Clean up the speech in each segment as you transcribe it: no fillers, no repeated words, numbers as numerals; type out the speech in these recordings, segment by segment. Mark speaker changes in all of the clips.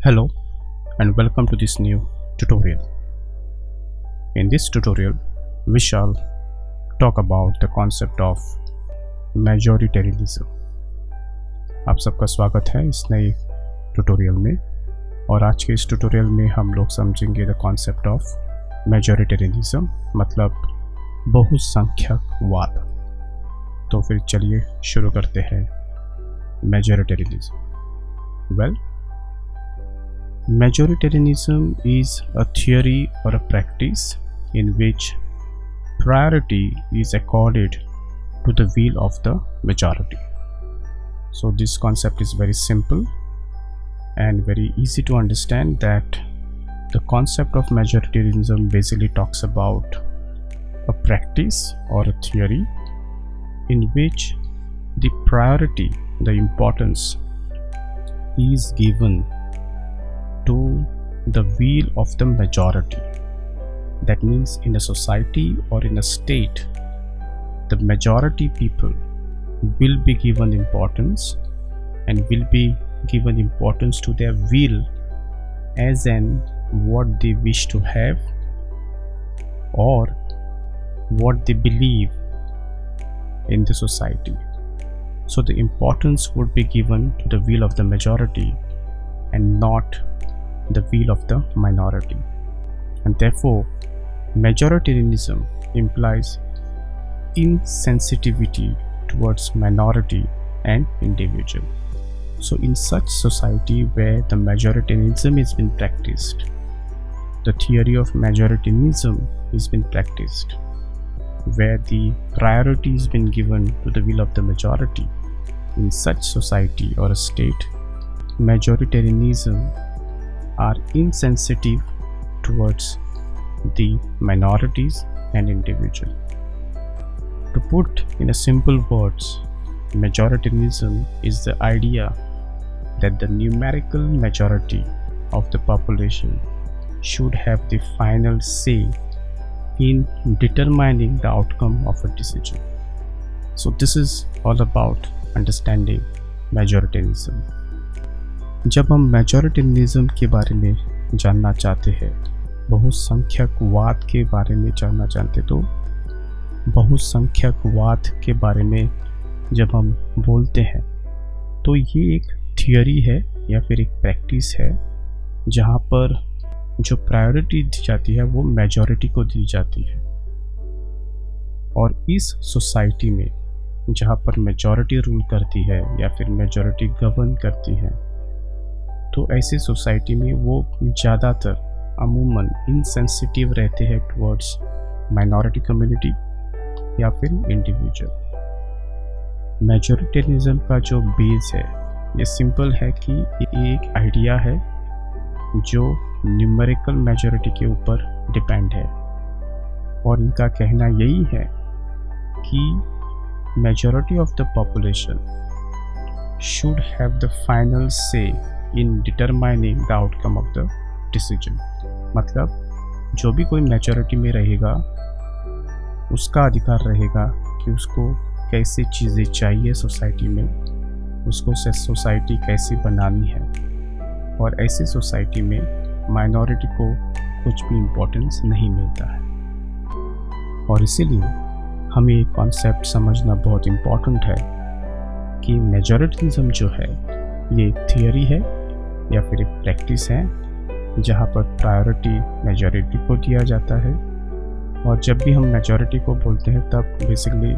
Speaker 1: Hello and welcome to this new tutorial. In this tutorial, we shall talk about the concept of majoritarianism. आप सबका स्वागत है इस नए ट्यूटोरियल में और आज के इस ट्यूटोरियल में हम लोग समझेंगे द कॉन्सेप्ट ऑफ मेजॉरिटेरियनिज्म मतलब बहुसंख्यकवाद। तो फिर चलिए शुरू करते हैं majoritarianism. Majoritarianism is a theory or a practice in which priority is accorded to the will of the majority. So this concept is very simple and very easy to understand that the concept of majoritarianism basically talks about a practice or a theory in which the priority, the importance is given to the will of the majority. That means in a society or in a state, the majority people will be given importance and will be given importance to their will as in what they wish to have or what they believe in the society. So the importance would be given to the will of the majority and not the will of the minority, and therefore majoritarianism implies insensitivity towards minority and individual. So in such society where the majoritarianism is being practiced, the theory of majoritarianism is being practiced, where the priority is being given to the will of the majority, in such society or a state, majoritarianism are insensitive towards the minorities and individual. To put in a simple words, majoritarianism is the idea that the numerical majority of the population should have the final say in determining the outcome of a decision. So this is all about understanding majoritarianism. जब हम majoritarianism के बारे में जानना चाहते हैं, बहुसंख्यकवाद के बारे में जानना चाहते तो बहुसंख्यकवाद के बारे में जब हम बोलते हैं तो ये एक थियोरी है या फिर एक प्रैक्टिस है जहाँ पर जो प्रायोरिटी दी जाती है वो मेजॉरिटी को दी जाती है। और इस सोसाइटी में जहाँ पर मेजॉरिटी रूल करती है या फिर मेजॉरिटी गवर्न करती है तो ऐसे सोसाइटी में वो ज़्यादातर अमूमन इनसेंसिटिव रहते हैं टुवर्ड्स माइनॉरिटी कम्युनिटी या फिर इंडिविजुअल। मेजॉरिटेरियनिज्म का जो बेस है ये सिंपल है कि ये एक आइडिया है जो न्यूमेरिकल मेजॉरिटी के ऊपर डिपेंड है और इनका कहना यही है कि majority of the population should have the final से in determining the outcome of the decision। मतलब जो भी कोई मेजॉरिटी में रहेगा उसका अधिकार रहेगा कि उसको कैसे चीज़ें चाहिए सोसाइटी में, उसको सोसाइटी कैसी बनानी है और ऐसी सोसाइटी में माइनॉरिटी को कुछ भी इम्पोर्टेंस नहीं मिलता है। और इसीलिए हमें ये कॉन्सेप्ट समझना बहुत इम्पोर्टेंट है कि मेजॉरिटिज्म जो है ये एक थियोरी है या फिर एक प्रैक्टिस है जहाँ पर प्रायोरिटी मेजॉरिटी को दिया जाता है। और जब भी हम मेजॉरिटी को बोलते हैं तब basically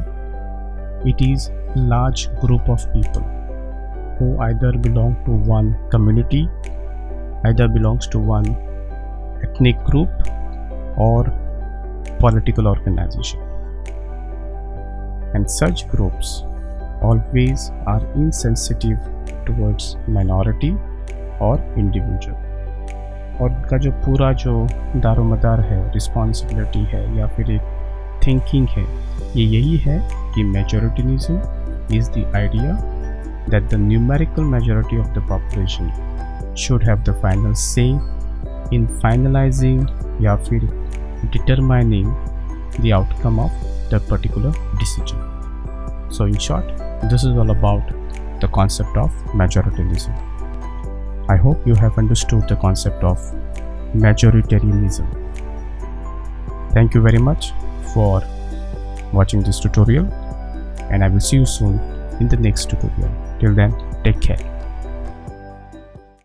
Speaker 1: it is large group of people who either belong to one community, either belongs to one ethnic group और political organization. And such groups always are insensitive towards minority और इंडिविजुअल। और उनका जो पूरा जो दारोमदार है, रिस्पॉन्सिबिलिटी है या फिर एक थिंकिंग है, ये यही है कि majoritarianism is the idea that the numerical majority of the population should have the final से इन फाइनलाइजिंग या फिर determining the outcome of the particular decision. So in short, this is all about the concept of majoritarianism. I hope you have understood the concept of majoritarianism. Thank you very much for watching this tutorial, and I will see you soon in the next tutorial. Till then, take care.